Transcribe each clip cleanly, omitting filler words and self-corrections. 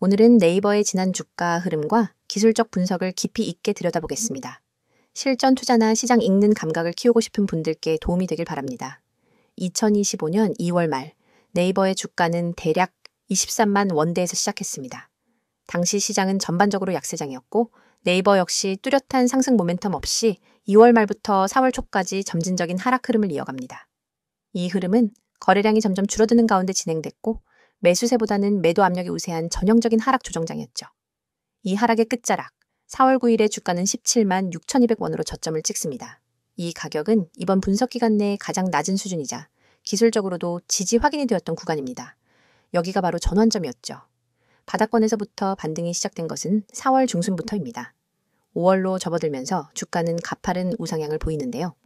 오늘은 네이버의 지난 주가 흐름과 기술적 분석을 깊이 있게 들여다보겠습니다. 실전 투자나 시장 읽는 감각을 키우고 싶은 분들께 도움이 되길 바랍니다. 2025년 2월 말 네이버의 주가는 대략 23만 원대에서 시작했습니다. 당시 시장은 전반적으로 약세장이었고 네이버 역시 뚜렷한 상승 모멘텀 없이 2월 말부터 4월 초까지 점진적인 하락 흐름을 이어갑니다. 이 흐름은 거래량이 점점 줄어드는 가운데 진행됐고 매수세보다는 매도 압력이 우세한 전형적인 하락 조정장이었죠. 이 하락의 끝자락 4월 9일에 주가는 17만 6,200원으로 저점을 찍습니다. 이 가격은 이번 분석 기간 내 가장 낮은 수준이자 기술적으로도 지지 확인이 되었던 구간입니다. 여기가 바로 전환점이었죠. 바닥권에서부터 반등이 시작된 것은 4월 중순부터입니다. 5월로 접어들면서 주가는 가파른 우상향을 보이는데요.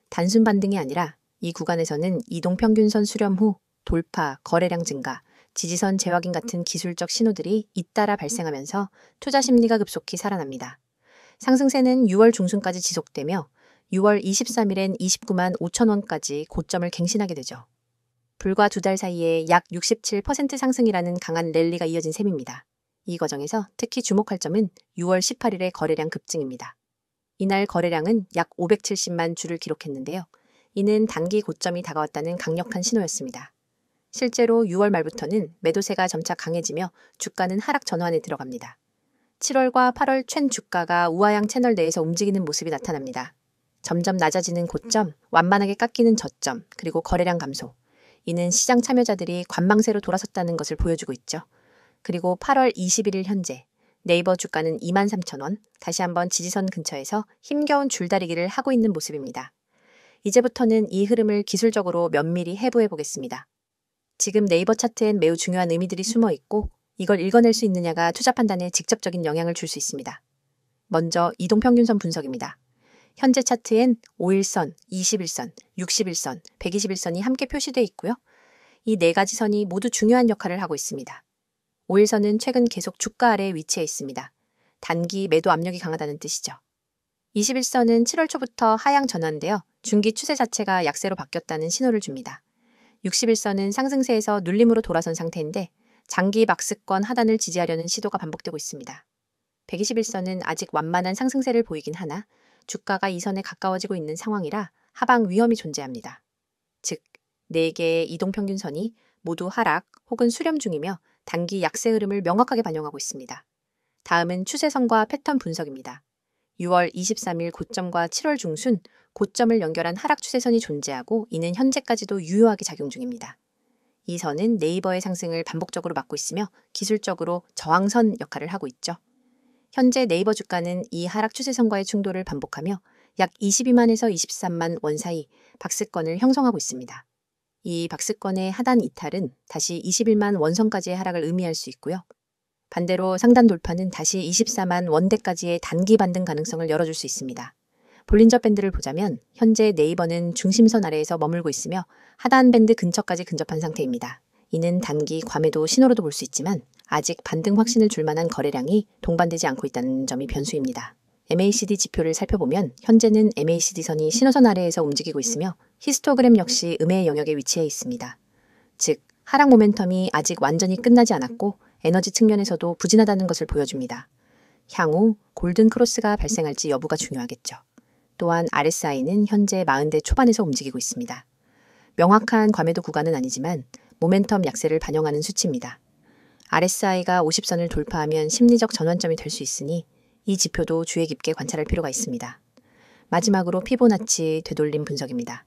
단순 반등이 아니라 이 구간에서는 이동평균선 수렴 후 돌파, 거래량 증가, 지지선 재확인 같은 기술적 신호들이 잇따라 발생하면서 투자 심리가 급속히 살아납니다. 상승세는 6월 중순까지 지속되며 6월 23일엔 29만 5천 원까지 고점을 갱신하게 되죠. 불과 2달 사이에 약 67% 상승이라는 강한 랠리가 이어진 셈입니다. 이 과정에서 특히 주목할 점은 6월 18일의 거래량 급증입니다. 이날 거래량은 약 570만 주를 기록했는데요. 이는 단기 고점이 다가왔다는 강력한 신호였습니다. 실제로 6월 말부터는 매도세가 점차 강해지며 주가는 하락 전환에 들어갑니다. 7월과 8월 챈 주가가 우하향 채널 내에서 움직이는 모습이 나타납니다. 점점 낮아지는 고점, 완만하게 깎이는 저점, 그리고 거래량 감소. 이는 시장 참여자들이 관망세로 돌아섰다는 것을 보여주고 있죠. 그리고 8월 21일 현재 네이버 주가는 23,000원, 다시 한번 지지선 근처에서 힘겨운 줄다리기를 하고 있는 모습입니다. 이제부터는 이 흐름을 기술적으로 면밀히 해부해 보겠습니다. 지금 네이버 차트엔 매우 중요한 의미들이 숨어 있고 이걸 읽어낼 수 있느냐가 투자 판단에 직접적인 영향을 줄 수 있습니다. 먼저 이동평균선 분석입니다. 현재 차트엔 5일선, 21선, 61선, 121선이 함께 표시되어 있고요. 이 네 가지 선이 모두 중요한 역할을 하고 있습니다. 5일선은 최근 계속 주가 아래에 위치해 있습니다. 단기 매도 압력이 강하다는 뜻이죠. 21선은 7월 초부터 하향 전환되어 중기 추세 자체가 약세로 바뀌었다는 신호를 줍니다. 61선은 상승세에서 눌림으로 돌아선 상태인데 장기 박스권 하단을 지지하려는 시도가 반복되고 있습니다. 121선은 아직 완만한 상승세를 보이긴 하나 주가가 이 선에 가까워지고 있는 상황이라 하방 위험이 존재합니다. 즉, 4개의 이동평균선이 모두 하락 혹은 수렴 중이며 단기 약세 흐름을 명확하게 반영하고 있습니다. 다음은 추세선과 패턴 분석입니다. 6월 23일 고점과 7월 중순 고점을 연결한 하락 추세선이 존재하고 이는 현재까지도 유효하게 작용 중입니다. 이 선은 네이버의 상승을 반복적으로 막고 있으며 기술적으로 저항선 역할을 하고 있죠. 현재 네이버 주가는 이 하락 추세선과의 충돌을 반복하며 약 22만에서 23만 원 사이 박스권을 형성하고 있습니다. 이 박스권의 하단 이탈은 다시 21만 원선까지의 하락을 의미할 수 있고요. 반대로 상단 돌파는 다시 24만 원대까지의 단기 반등 가능성을 열어줄 수 있습니다. 볼린저 밴드를 보자면 현재 네이버는 중심선 아래에서 머물고 있으며 하단 밴드 근처까지 근접한 상태입니다. 이는 단기 과매도 신호로도 볼 수 있지만 아직 반등 확신을 줄 만한 거래량이 동반되지 않고 있다는 점이 변수입니다. MACD 지표를 살펴보면 현재는 MACD선이 신호선 아래에서 움직이고 있으며 히스토그램 역시 음의 영역에 위치해 있습니다. 즉, 하락 모멘텀이 아직 완전히 끝나지 않았고 에너지 측면에서도 부진하다는 것을 보여줍니다. 향후 골든 크로스가 발생할지 여부가 중요하겠죠. 또한 RSI는 현재 40대 초반에서 움직이고 있습니다. 명확한 과매도 구간은 아니지만 모멘텀 약세를 반영하는 수치입니다. RSI가 50선을 돌파하면 심리적 전환점이 될 수 있으니 이 지표도 주의 깊게 관찰할 필요가 있습니다. 마지막으로 피보나치 되돌림 분석입니다.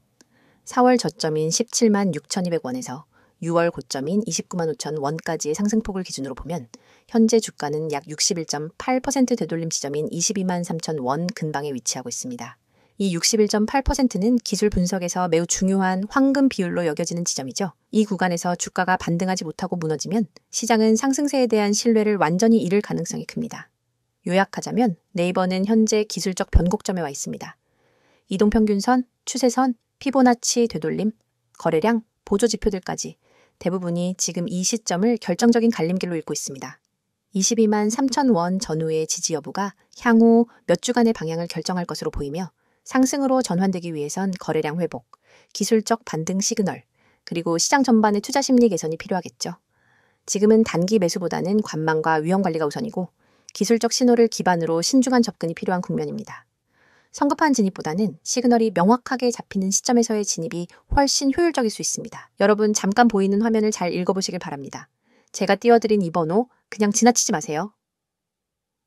4월 저점인 17만 6,200원에서 6월 고점인 29만 5천 원까지의 상승폭을 기준으로 보면 현재 주가는 약 61.8% 되돌림 지점인 22만 3천 원 근방에 위치하고 있습니다. 이 61.8%는 기술 분석에서 매우 중요한 황금 비율로 여겨지는 지점이죠. 이 구간에서 주가가 반등하지 못하고 무너지면 시장은 상승세에 대한 신뢰를 완전히 잃을 가능성이 큽니다. 요약하자면 네이버는 현재 기술적 변곡점에 와 있습니다. 이동평균선, 추세선, 피보나치 되돌림, 거래량, 보조지표들까지 대부분이 지금 이 시점을 결정적인 갈림길로 읽고 있습니다. 22만 3천 원 전후의 지지 여부가 향후 몇 주간의 방향을 결정할 것으로 보이며 상승으로 전환되기 위해선 거래량 회복, 기술적 반등 시그널, 그리고 시장 전반의 투자 심리 개선이 필요하겠죠. 지금은 단기 매수보다는 관망과 위험 관리가 우선이고 기술적 신호를 기반으로 신중한 접근이 필요한 국면입니다. 성급한 진입보다는 시그널이 명확하게 잡히는 시점에서의 진입이 훨씬 효율적일 수 있습니다. 여러분 잠깐 보이는 화면을 잘 읽어보시길 바랍니다. 제가 띄워드린 이 번호 그냥 지나치지 마세요.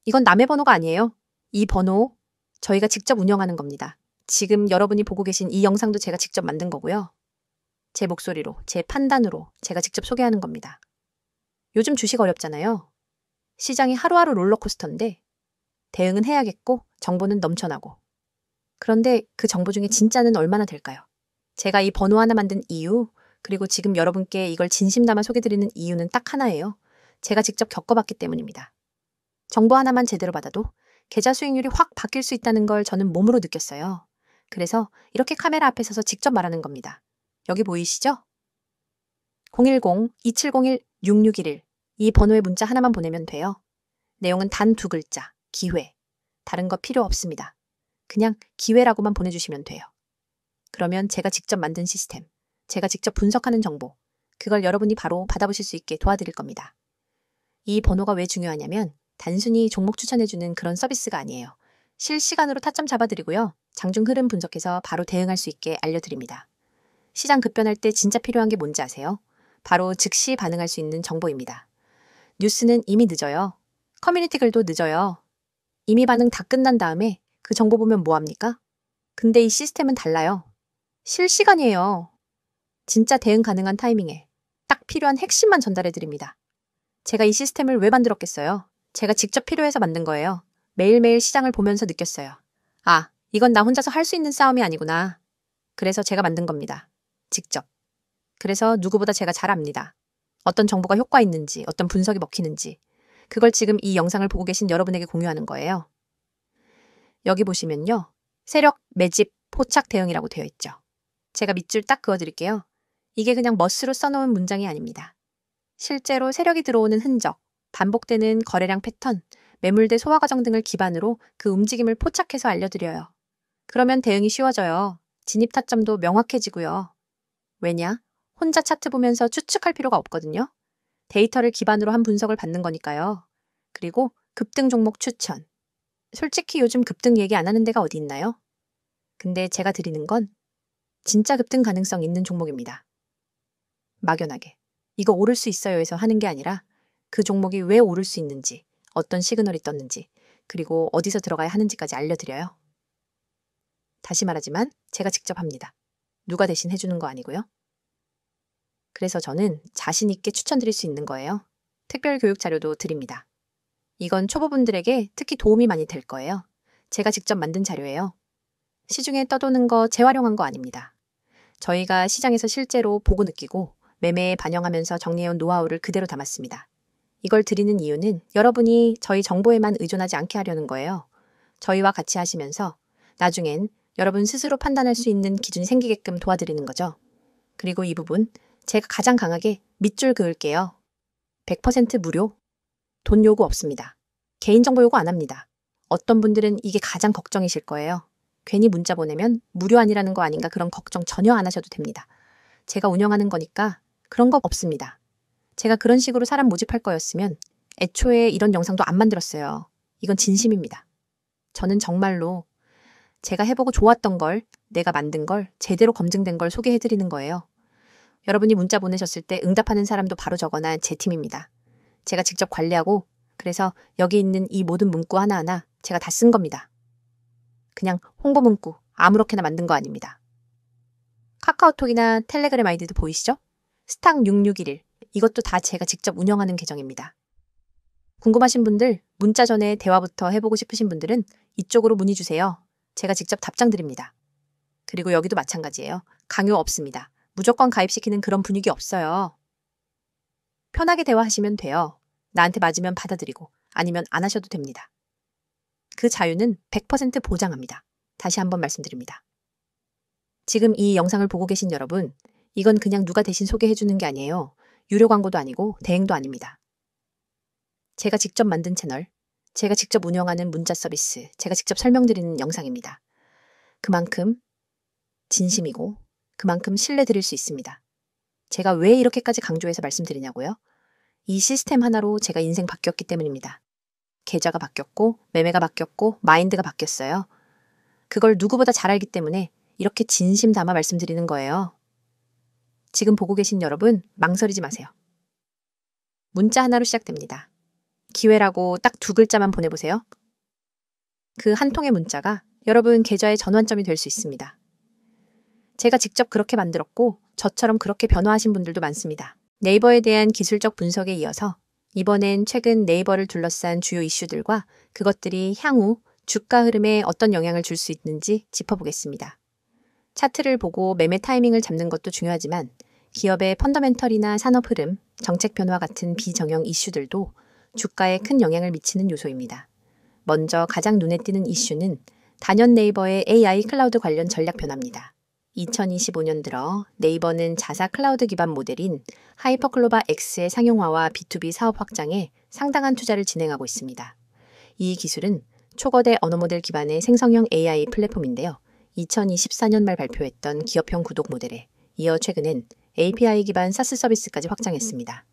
이건 남의 번호가 아니에요. 이 번호 저희가 직접 운영하는 겁니다. 지금 여러분이 보고 계신 이 영상도 제가 직접 만든 거고요. 제 목소리로, 제 판단으로 제가 직접 소개하는 겁니다. 요즘 주식 어렵잖아요. 시장이 하루하루 롤러코스터인데 대응은 해야겠고 정보는 넘쳐나고. 그런데 그 정보 중에 진짜는 얼마나 될까요? 제가 이 번호 하나 만든 이유, 그리고 지금 여러분께 이걸 진심 담아 소개드리는 이유는 딱 하나예요. 제가 직접 겪어봤기 때문입니다. 정보 하나만 제대로 받아도 계좌 수익률이 확 바뀔 수 있다는 걸 저는 몸으로 느꼈어요. 그래서 이렇게 카메라 앞에 서서 직접 말하는 겁니다. 여기 보이시죠? 010-2701-6611 이 번호에 문자 하나만 보내면 돼요. 내용은 단 2글자, 기회. 다른 거 필요 없습니다. 그냥 기회라고만 보내주시면 돼요. 그러면 제가 직접 만든 시스템, 제가 직접 분석하는 정보, 그걸 여러분이 바로 받아보실 수 있게 도와드릴 겁니다. 이 번호가 왜 중요하냐면 단순히 종목 추천해주는 그런 서비스가 아니에요. 실시간으로 타점 잡아드리고요. 장중 흐름 분석해서 바로 대응할 수 있게 알려드립니다. 시장 급변할 때 진짜 필요한 게 뭔지 아세요? 바로 즉시 반응할 수 있는 정보입니다. 뉴스는 이미 늦어요. 커뮤니티 글도 늦어요. 이미 반응 다 끝난 다음에 그 정보 보면 뭐합니까? 근데 이 시스템은 달라요. 실시간이에요. 진짜 대응 가능한 타이밍에 딱 필요한 핵심만 전달해드립니다. 제가 이 시스템을 왜 만들었겠어요? 제가 직접 필요해서 만든 거예요. 매일매일 시장을 보면서 느꼈어요. 아, 이건 나 혼자서 할 수 있는 싸움이 아니구나. 그래서 제가 만든 겁니다. 직접. 그래서 누구보다 제가 잘 압니다. 어떤 정보가 효과 있는지, 어떤 분석이 먹히는지. 그걸 지금 이 영상을 보고 계신 여러분에게 공유하는 거예요. 여기 보시면요. 세력, 매집, 포착 대응이라고 되어 있죠. 제가 밑줄 딱 그어드릴게요. 이게 그냥 멋으로 써놓은 문장이 아닙니다. 실제로 세력이 들어오는 흔적, 반복되는 거래량 패턴, 매물대 소화 과정 등을 기반으로 그 움직임을 포착해서 알려드려요. 그러면 대응이 쉬워져요. 진입 타점도 명확해지고요. 왜냐? 혼자 차트 보면서 추측할 필요가 없거든요. 데이터를 기반으로 한 분석을 받는 거니까요. 그리고 급등 종목 추천. 솔직히 요즘 급등 얘기 안 하는 데가 어디 있나요? 근데 제가 드리는 건 진짜 급등 가능성 있는 종목입니다. 막연하게 이거 오를 수 있어요 해서 하는 게 아니라 그 종목이 왜 오를 수 있는지, 어떤 시그널이 떴는지, 그리고 어디서 들어가야 하는지까지 알려드려요. 다시 말하지만 제가 직접 합니다. 누가 대신 해주는 거 아니고요. 그래서 저는 자신 있게 추천드릴 수 있는 거예요. 특별 교육 자료도 드립니다. 이건 초보분들에게 특히 도움이 많이 될 거예요. 제가 직접 만든 자료예요. 시중에 떠도는 거 재활용한 거 아닙니다. 저희가 시장에서 실제로 보고 느끼고 매매에 반영하면서 정리해온 노하우를 그대로 담았습니다. 이걸 드리는 이유는 여러분이 저희 정보에만 의존하지 않게 하려는 거예요. 저희와 같이 하시면서 나중엔 여러분 스스로 판단할 수 있는 기준이 생기게끔 도와드리는 거죠. 그리고 이 부분 제가 가장 강하게 밑줄 그을게요. 100% 무료. 돈 요구 없습니다. 개인정보 요구 안 합니다. 어떤 분들은 이게 가장 걱정이실 거예요. 괜히 문자 보내면 무료 아니라는 거 아닌가 그런 걱정 전혀 안 하셔도 됩니다. 제가 운영하는 거니까 그런 거 없습니다. 제가 그런 식으로 사람 모집할 거였으면 애초에 이런 영상도 안 만들었어요. 이건 진심입니다. 저는 정말로 제가 해보고 좋았던 걸, 내가 만든 걸, 제대로 검증된 걸 소개해드리는 거예요. 여러분이 문자 보내셨을 때 응답하는 사람도 바로 적어놔 제 팀입니다. 제가 직접 관리하고 그래서 여기 있는 이 모든 문구 하나하나 제가 다 쓴 겁니다. 그냥 홍보 문구 아무렇게나 만든 거 아닙니다. 카카오톡이나 텔레그램 아이디도 보이시죠? 스탁 6611 이것도 다 제가 직접 운영하는 계정입니다. 궁금하신 분들 문자 전에 대화부터 해보고 싶으신 분들은 이쪽으로 문의 주세요. 제가 직접 답장 드립니다. 그리고 여기도 마찬가지예요. 강요 없습니다. 무조건 가입시키는 그런 분위기 없어요. 편하게 대화하시면 돼요. 나한테 맞으면 받아들이고 아니면 안 하셔도 됩니다. 그 자유는 100% 보장합니다. 다시 한번 말씀드립니다. 지금 이 영상을 보고 계신 여러분, 이건 그냥 누가 대신 소개해주는 게 아니에요. 유료 광고도 아니고 대행도 아닙니다. 제가 직접 만든 채널, 제가 직접 운영하는 문자 서비스, 제가 직접 설명드리는 영상입니다. 그만큼 진심이고 그만큼 신뢰 드릴 수 있습니다. 제가 왜 이렇게까지 강조해서 말씀드리냐고요? 이 시스템 하나로 제가 인생 바뀌었기 때문입니다. 계좌가 바뀌었고, 매매가 바뀌었고, 마인드가 바뀌었어요. 그걸 누구보다 잘 알기 때문에 이렇게 진심 담아 말씀드리는 거예요. 지금 보고 계신 여러분, 망설이지 마세요. 문자 하나로 시작됩니다. 기회라고 딱 2글자만 보내보세요. 그 한 통의 문자가 여러분 계좌의 전환점이 될 수 있습니다. 제가 직접 그렇게 만들었고 저처럼 그렇게 변화하신 분들도 많습니다. 네이버에 대한 기술적 분석에 이어서 이번엔 최근 네이버를 둘러싼 주요 이슈들과 그것들이 향후 주가 흐름에 어떤 영향을 줄 수 있는지 짚어보겠습니다. 차트를 보고 매매 타이밍을 잡는 것도 중요하지만 기업의 펀더멘털이나 산업 흐름, 정책 변화 같은 비정형 이슈들도 주가에 큰 영향을 미치는 요소입니다. 먼저 가장 눈에 띄는 이슈는 단연 네이버의 AI 클라우드 관련 전략 변화입니다. 2025년 들어 네이버는 자사 클라우드 기반 모델인 하이퍼클로바 X의 상용화와 B2B 사업 확장에 상당한 투자를 진행하고 있습니다. 이 기술은 초거대 언어 모델 기반의 생성형 AI 플랫폼인데요. 2024년 말 발표했던 기업형 구독 모델에 이어 최근엔 API 기반 사스 서비스까지 확장했습니다.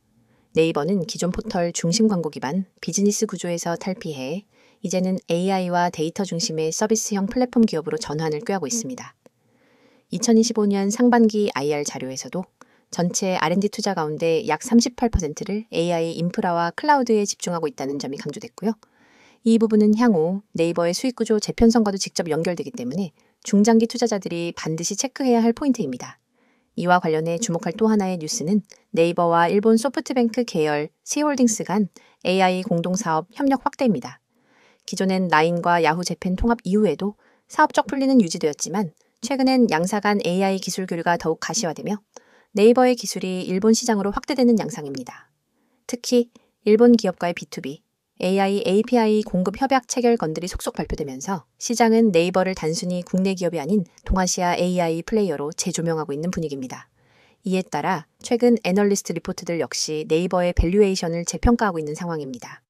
네이버는 기존 포털 중심 광고 기반 비즈니스 구조에서 탈피해 이제는 AI와 데이터 중심의 서비스형 플랫폼 기업으로 전환을 꾀하고 있습니다. 2025년 상반기 IR 자료에서도 전체 R&D 투자 가운데 약 38%를 AI 인프라와 클라우드에 집중하고 있다는 점이 강조됐고요. 이 부분은 향후 네이버의 수익구조 재편성과도 직접 연결되기 때문에 중장기 투자자들이 반드시 체크해야 할 포인트입니다. 이와 관련해 주목할 또 하나의 뉴스는 네이버와 일본 소프트뱅크 계열 C홀딩스 간 AI 공동사업 협력 확대입니다. 기존엔 라인과 야후 재팬 통합 이후에도 사업적 풀리는 유지되었지만 최근엔 양사 간 AI 기술 교류가 더욱 가시화되며 네이버의 기술이 일본 시장으로 확대되는 양상입니다. 특히 일본 기업과의 B2B, AI API 공급 협약 체결 건들이 속속 발표되면서 시장은 네이버를 단순히 국내 기업이 아닌 동아시아 AI 플레이어로 재조명하고 있는 분위기입니다. 이에 따라 최근 애널리스트 리포트들 역시 네이버의 밸류에이션을 재평가하고 있는 상황입니다.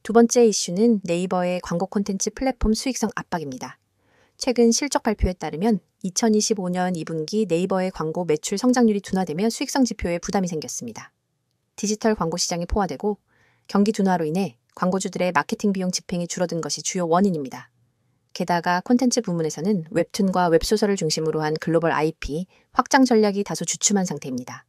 두 번째 이슈는 네이버의 광고 콘텐츠 플랫폼 수익성 압박입니다. 최근 실적 발표에 따르면 2025년 2분기 네이버의 광고 매출 성장률이 둔화되며 수익성 지표에 부담이 생겼습니다. 디지털 광고 시장이 포화되고 경기 둔화로 인해 광고주들의 마케팅 비용 집행이 줄어든 것이 주요 원인입니다. 게다가 콘텐츠 부문에서는 웹툰과 웹소설을 중심으로 한 글로벌 IP 확장 전략이 다소 주춤한 상태입니다.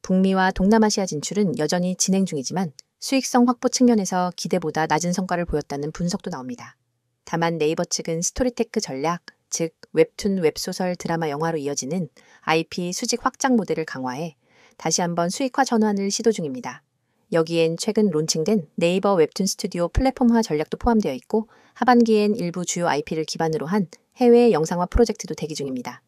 북미와 동남아시아 진출은 여전히 진행 중이지만 수익성 확보 측면에서 기대보다 낮은 성과를 보였다는 분석도 나옵니다. 다만 네이버 측은 스토리테크 전략, 즉 웹툰, 웹소설, 드라마, 영화로 이어지는 IP 수직 확장 모델을 강화해 다시 한번 수익화 전환을 시도 중입니다. 여기엔 최근 론칭된 네이버 웹툰 스튜디오 플랫폼화 전략도 포함되어 있고 하반기엔 일부 주요 IP를 기반으로 한 해외 영상화 프로젝트도 대기 중입니다.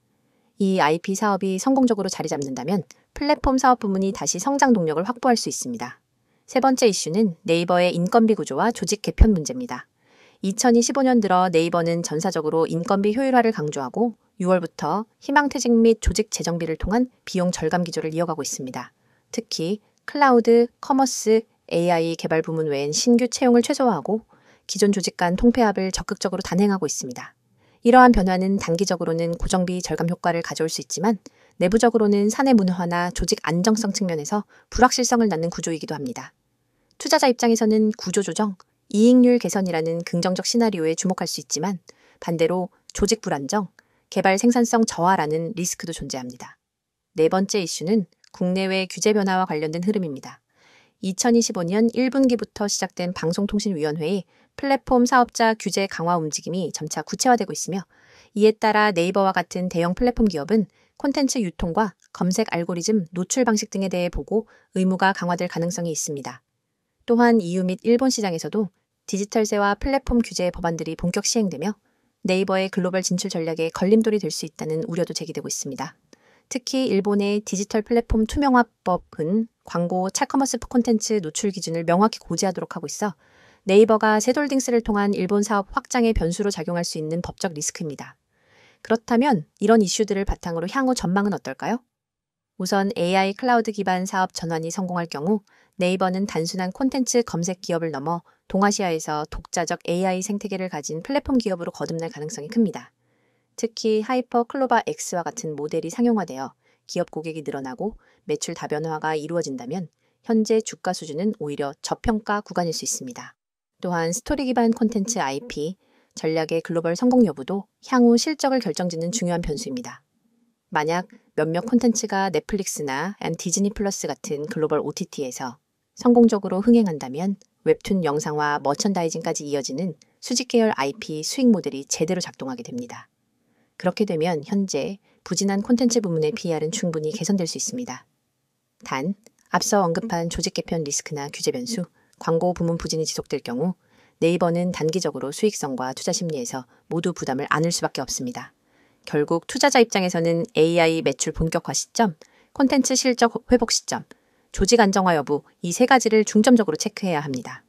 이 IP 사업이 성공적으로 자리 잡는다면 플랫폼 사업 부문이 다시 성장 동력을 확보할 수 있습니다. 세 번째 이슈는 네이버의 인건비 구조와 조직 개편 문제입니다. 2025년 들어 네이버는 전사적으로 인건비 효율화를 강조하고 6월부터 희망퇴직 및 조직 재정비를 통한 비용 절감 기조를 이어가고 있습니다. 특히 클라우드, 커머스, AI 개발 부문 외엔 신규 채용을 최소화하고 기존 조직 간 통폐합을 적극적으로 단행하고 있습니다. 이러한 변화는 단기적으로는 고정비 절감 효과를 가져올 수 있지만 내부적으로는 사내 문화나 조직 안정성 측면에서 불확실성을 낳는 구조이기도 합니다. 투자자 입장에서는 구조 조정, 이익률 개선이라는 긍정적 시나리오에 주목할 수 있지만 반대로 조직 불안정, 개발 생산성 저하라는 리스크도 존재합니다. 네 번째 이슈는 국내외 규제 변화와 관련된 흐름입니다. 2025년 1분기부터 시작된 방송통신위원회의 플랫폼 사업자 규제 강화 움직임이 점차 구체화되고 있으며 이에 따라 네이버와 같은 대형 플랫폼 기업은 콘텐츠 유통과 검색 알고리즘, 노출 방식 등에 대해 보고 의무가 강화될 가능성이 있습니다. 또한 EU 및 일본 시장에서도 디지털세와 플랫폼 규제 법안들이 본격 시행되며 네이버의 글로벌 진출 전략에 걸림돌이 될 수 있다는 우려도 제기되고 있습니다. 특히 일본의 디지털 플랫폼 투명화법은 광고, 차커머스 콘텐츠 노출 기준을 명확히 고지하도록 하고 있어 네이버가 셋홀딩스를 통한 일본 사업 확장의 변수로 작용할 수 있는 법적 리스크입니다. 그렇다면 이런 이슈들을 바탕으로 향후 전망은 어떨까요? 우선 AI 클라우드 기반 사업 전환이 성공할 경우 네이버는 단순한 콘텐츠 검색 기업을 넘어 동아시아에서 독자적 AI 생태계를 가진 플랫폼 기업으로 거듭날 가능성이 큽니다. 특히 하이퍼 클로바 X와 같은 모델이 상용화되어 기업 고객이 늘어나고 매출 다변화가 이루어진다면 현재 주가 수준은 오히려 저평가 구간일 수 있습니다. 또한 스토리 기반 콘텐츠 IP, 전략의 글로벌 성공 여부도 향후 실적을 결정짓는 중요한 변수입니다. 만약 몇몇 콘텐츠가 넷플릭스나 디즈니 플러스 같은 글로벌 OTT에서 성공적으로 흥행한다면 웹툰 영상화 머천다이징까지 이어지는 수직 계열 IP 수익 모델이 제대로 작동하게 됩니다. 그렇게 되면 현재 부진한 콘텐츠 부문의 PR은 충분히 개선될 수 있습니다. 단, 앞서 언급한 조직 개편 리스크나 규제 변수, 광고 부문 부진이 지속될 경우 네이버는 단기적으로 수익성과 투자 심리에서 모두 부담을 안을 수밖에 없습니다. 결국 투자자 입장에서는 AI 매출 본격화 시점, 콘텐츠 실적 회복 시점, 조직 안정화 여부 이 세 가지를 중점적으로 체크해야 합니다.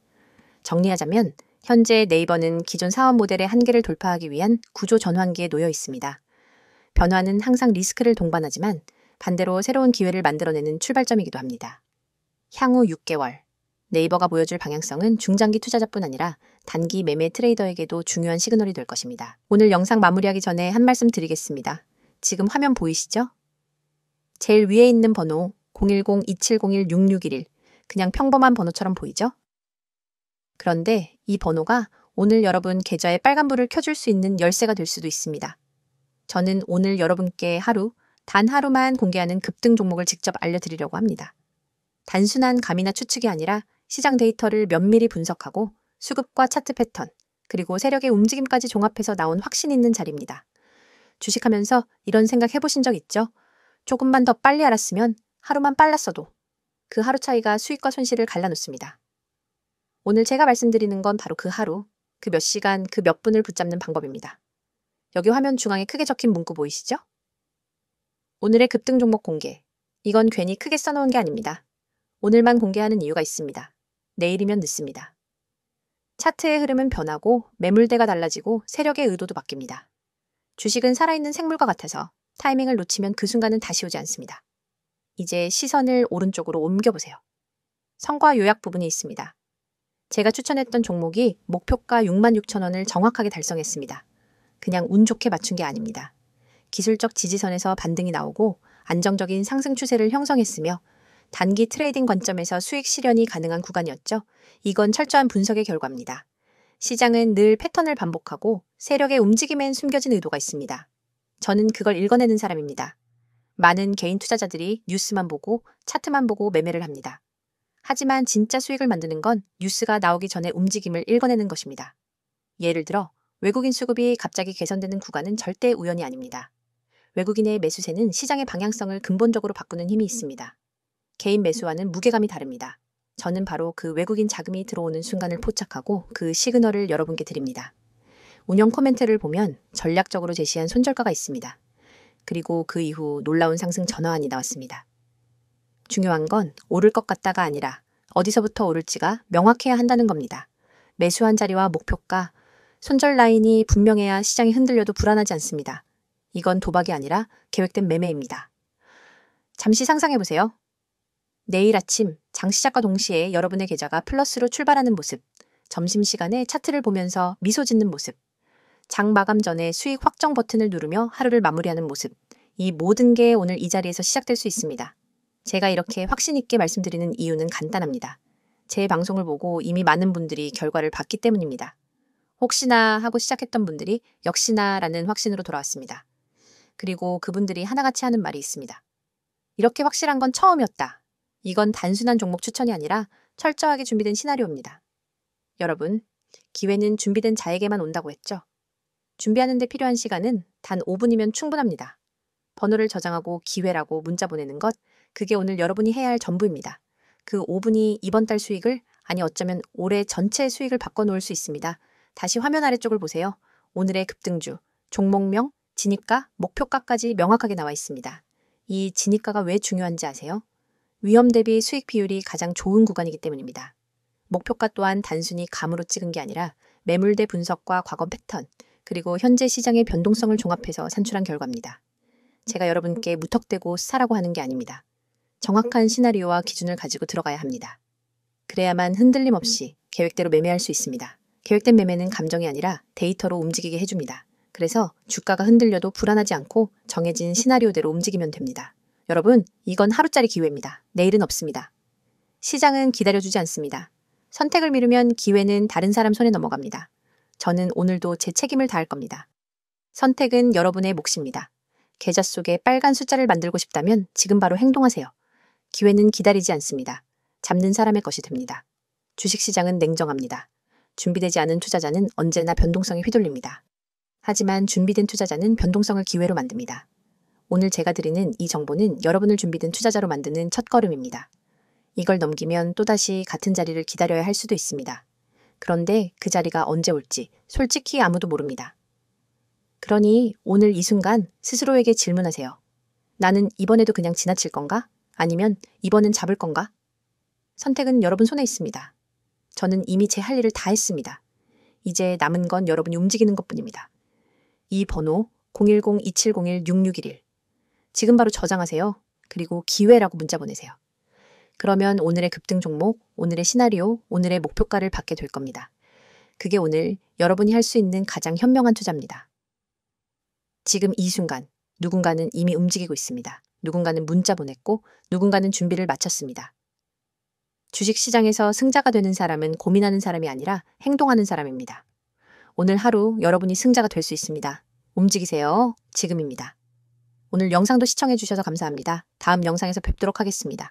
정리하자면 현재 네이버는 기존 사업 모델의 한계를 돌파하기 위한 구조 전환기에 놓여 있습니다. 변화는 항상 리스크를 동반하지만 반대로 새로운 기회를 만들어내는 출발점이기도 합니다. 향후 6개월, 네이버가 보여줄 방향성은 중장기 투자자뿐 아니라 단기 매매 트레이더에게도 중요한 시그널이 될 것입니다. 오늘 영상 마무리하기 전에 한 말씀 드리겠습니다. 지금 화면 보이시죠? 제일 위에 있는 번호 010-2701-6611 그냥 평범한 번호처럼 보이죠? 그런데 이 번호가 오늘 여러분 계좌에 빨간불을 켜줄 수 있는 열쇠가 될 수도 있습니다. 저는 오늘 여러분께 단 하루만 공개하는 급등 종목을 직접 알려드리려고 합니다. 단순한 감이나 추측이 아니라 시장 데이터를 면밀히 분석하고 수급과 차트 패턴, 그리고 세력의 움직임까지 종합해서 나온 확신 있는 자리입니다. 주식하면서 이런 생각 해보신 적 있죠? 조금만 더 빨리 알았으면 하루만 빨랐어도 그 하루 차이가 수익과 손실을 갈라놓습니다. 오늘 제가 말씀드리는 건 바로 그 하루, 그 몇 시간, 그 몇 분을 붙잡는 방법입니다. 여기 화면 중앙에 크게 적힌 문구 보이시죠? 오늘의 급등 종목 공개. 이건 괜히 크게 써놓은 게 아닙니다. 오늘만 공개하는 이유가 있습니다. 내일이면 늦습니다. 차트의 흐름은 변하고 매물대가 달라지고 세력의 의도도 바뀝니다. 주식은 살아있는 생물과 같아서 타이밍을 놓치면 그 순간은 다시 오지 않습니다. 이제 시선을 오른쪽으로 옮겨보세요. 성과 요약 부분이 있습니다. 제가 추천했던 종목이 목표가 66,000원을 정확하게 달성했습니다. 그냥 운 좋게 맞춘 게 아닙니다. 기술적 지지선에서 반등이 나오고 안정적인 상승 추세를 형성했으며 단기 트레이딩 관점에서 수익 실현이 가능한 구간이었죠. 이건 철저한 분석의 결과입니다. 시장은 늘 패턴을 반복하고 세력의 움직임엔 숨겨진 의도가 있습니다. 저는 그걸 읽어내는 사람입니다. 많은 개인 투자자들이 뉴스만 보고 차트만 보고 매매를 합니다. 하지만 진짜 수익을 만드는 건 뉴스가 나오기 전에 움직임을 읽어내는 것입니다. 예를 들어 외국인 수급이 갑자기 개선되는 구간은 절대 우연이 아닙니다. 외국인의 매수세는 시장의 방향성을 근본적으로 바꾸는 힘이 있습니다. 개인 매수와는 무게감이 다릅니다. 저는 바로 그 외국인 자금이 들어오는 순간을 포착하고 그 시그널을 여러분께 드립니다. 운영 코멘트를 보면 전략적으로 제시한 손절가가 있습니다. 그리고 그 이후 놀라운 상승 전환이 나왔습니다. 중요한 건 오를 것 같다가 아니라 어디서부터 오를지가 명확해야 한다는 겁니다. 매수한 자리와 목표가, 손절 라인이 분명해야 시장이 흔들려도 불안하지 않습니다. 이건 도박이 아니라 계획된 매매입니다. 잠시 상상해보세요. 내일 아침 장시작과 동시에 여러분의 계좌가 플러스로 출발하는 모습, 점심시간에 차트를 보면서 미소 짓는 모습, 장 마감 전에 수익 확정 버튼을 누르며 하루를 마무리하는 모습, 이 모든 게 오늘 이 자리에서 시작될 수 있습니다. 제가 이렇게 확신 있게 말씀드리는 이유는 간단합니다. 제 방송을 보고 이미 많은 분들이 결과를 봤기 때문입니다. 혹시나 하고 시작했던 분들이 역시나라는 확신으로 돌아왔습니다. 그리고 그분들이 하나같이 하는 말이 있습니다. 이렇게 확실한 건 처음이었다. 이건 단순한 종목 추천이 아니라 철저하게 준비된 시나리오입니다. 여러분, 기회는 준비된 자에게만 온다고 했죠? 준비하는 데 필요한 시간은 단 5분이면 충분합니다. 번호를 저장하고 기회라고 문자 보내는 것, 그게 오늘 여러분이 해야 할 전부입니다. 그 5분이 이번 달 수익을, 아니 어쩌면 올해 전체 수익을 바꿔놓을 수 있습니다. 다시 화면 아래쪽을 보세요. 오늘의 급등주, 종목명, 진입가, 목표가까지 명확하게 나와 있습니다. 이 진입가가 왜 중요한지 아세요? 위험 대비 수익 비율이 가장 좋은 구간이기 때문입니다. 목표가 또한 단순히 감으로 찍은 게 아니라 매물대 분석과 과거 패턴, 그리고 현재 시장의 변동성을 종합해서 산출한 결과입니다. 제가 여러분께 무턱대고 사라고 하는 게 아닙니다. 정확한 시나리오와 기준을 가지고 들어가야 합니다. 그래야만 흔들림 없이 계획대로 매매할 수 있습니다. 계획된 매매는 감정이 아니라 데이터로 움직이게 해줍니다. 그래서 주가가 흔들려도 불안하지 않고 정해진 시나리오대로 움직이면 됩니다. 여러분, 이건 하루짜리 기회입니다. 내일은 없습니다. 시장은 기다려주지 않습니다. 선택을 미루면 기회는 다른 사람 손에 넘어갑니다. 저는 오늘도 제 책임을 다할 겁니다. 선택은 여러분의 몫입니다. 계좌 속에 빨간 숫자를 만들고 싶다면 지금 바로 행동하세요. 기회는 기다리지 않습니다. 잡는 사람의 것이 됩니다. 주식시장은 냉정합니다. 준비되지 않은 투자자는 언제나 변동성에 휘둘립니다. 하지만 준비된 투자자는 변동성을 기회로 만듭니다. 오늘 제가 드리는 이 정보는 여러분을 준비된 투자자로 만드는 첫걸음입니다. 이걸 넘기면 또다시 같은 자리를 기다려야 할 수도 있습니다. 그런데 그 자리가 언제 올지 솔직히 아무도 모릅니다. 그러니 오늘 이 순간 스스로에게 질문하세요. 나는 이번에도 그냥 지나칠 건가? 아니면 이번엔 잡을 건가? 선택은 여러분 손에 있습니다. 저는 이미 제 할 일을 다 했습니다. 이제 남은 건 여러분이 움직이는 것뿐입니다. 이 번호 010-2701-6611 지금 바로 저장하세요. 그리고 기회라고 문자 보내세요. 그러면 오늘의 급등 종목, 오늘의 시나리오, 오늘의 목표가를 받게 될 겁니다. 그게 오늘 여러분이 할 수 있는 가장 현명한 투자입니다. 지금 이 순간 누군가는 이미 움직이고 있습니다. 누군가는 문자 보냈고 누군가는 준비를 마쳤습니다. 주식시장에서 승자가 되는 사람은 고민하는 사람이 아니라 행동하는 사람입니다. 오늘 하루 여러분이 승자가 될 수 있습니다. 움직이세요. 지금입니다. 오늘 영상도 시청해 주셔서 감사합니다. 다음 영상에서 뵙도록 하겠습니다.